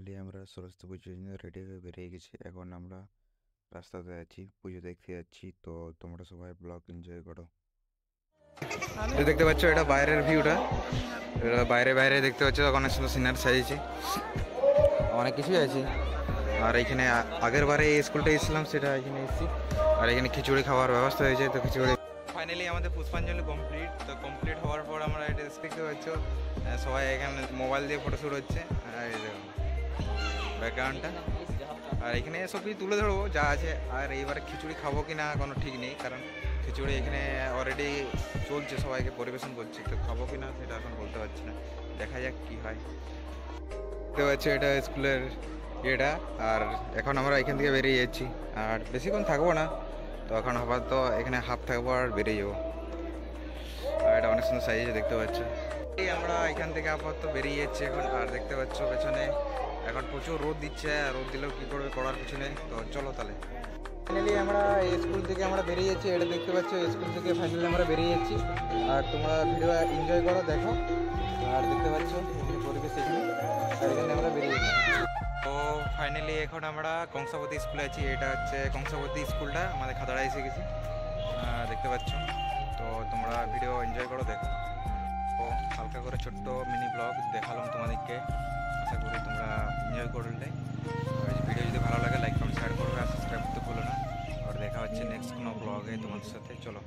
Finally আমরা সরস্বতী পুজোর জন্য রেডি হয়ে বেরিয়ে গেছি। এখন আমরা রাস্তাতে আছি, পুজো দেখতে যাচ্ছি। তো তোমরা সবাই ব্লগ এনজয় করো। দেখতে পাচ্ছ এটা বাইরের ভিউটা, এটা বাইরে বাইরে দেখতে পাচ্ছ অনেক সুন্দর সিনারি সাজিয়েছে, অনেক কিছুই আছে। আর এখানে আগের বারে এই স্কুলটা এসেছিলাম, সেটা এখানে এসেছি। আর এখানে খিচুড়ি খাওয়ার ব্যবস্থা হয়েছে, তো খিচুড়ি ফাইনালি আমাদের পুষ্পাঞ্জলি কমপ্লিট। তো কমপ্লিট হওয়ার পর আমরা এটা দেখতে পাচ্ছ সবাই এখানে মোবাইল দিয়ে ফটোশ্যুট হচ্ছে। আর ব্যাকগ্রাউন্ডটা, আর এখানে সব কিছু তুলে ধরবো যা আছে। আর এইবার খিচুড়ি খাবো কি না কোনো ঠিক নেই, কারণ খিচুড়ি এখানে অলরেডি চলছে, সবাইকে পরিবেশন করছি। তো খাবো কি না সেটা এখন বলতে পারছি না, দেখা যাক কি হয়। দেখতে পাচ্ছি এটা স্কুলের ইয়েটা। আর এখন আমরা এখান থেকে বেরিয়ে যাচ্ছি, আর বেশিক্ষণ থাকবো না। তো এখন আপাতত এখানে হাফ থাকবো আর বেরিয়ে যাবো। আর এটা অনেক সুন্দর সাইজে দেখতে পাচ্ছ। এই আমরা এখান থেকে আপাতত বেরিয়ে যাচ্ছি এখন। আর দেখতে পাচ্ছ পেছনে এখন প্রচুর রোদ দিচ্ছে, রোদ দিলেও কী করবে করার কিছু নেই। তো চলো তাহলে ফাইনালি আমরা এই স্কুল থেকে আমরা বেরিয়ে যাচ্ছি। এটা দেখতে পাচ্ছ স্কুল থেকে ফাইনালি আমরা বেরিয়ে যাচ্ছি। আর তোমরা ভিডিও এনজয় করো, দেখো। আর দেখতে পাচ্ছ পরিবেশ এখানে, আর এখানে আমরা বেরিয়ে যাচ্ছি। তো ফাইনালি এখন আমরা কংসাবতী স্কুলে আছি। এটা হচ্ছে কংসাবতী স্কুলটা, আমাদের খাদাড়া এসে গেছি, দেখতে পাচ্ছ। তো তোমরা ভিডিও এনজয় করো, দেখো। তো হালকা করে ছোট্ট মিনি ব্লগ দেখালাম তোমাদেরকে, আশা করি তোমরা এনজয় করলে। ভিডিও যদি ভালো লাগে লাইক কমেন্ট শেয়ার করবে, আর সাবস্ক্রাইব করতে ভুলো না। আর দেখা হচ্ছে নেক্সট কোনো ব্লগে তোমাদের সাথে। চলো।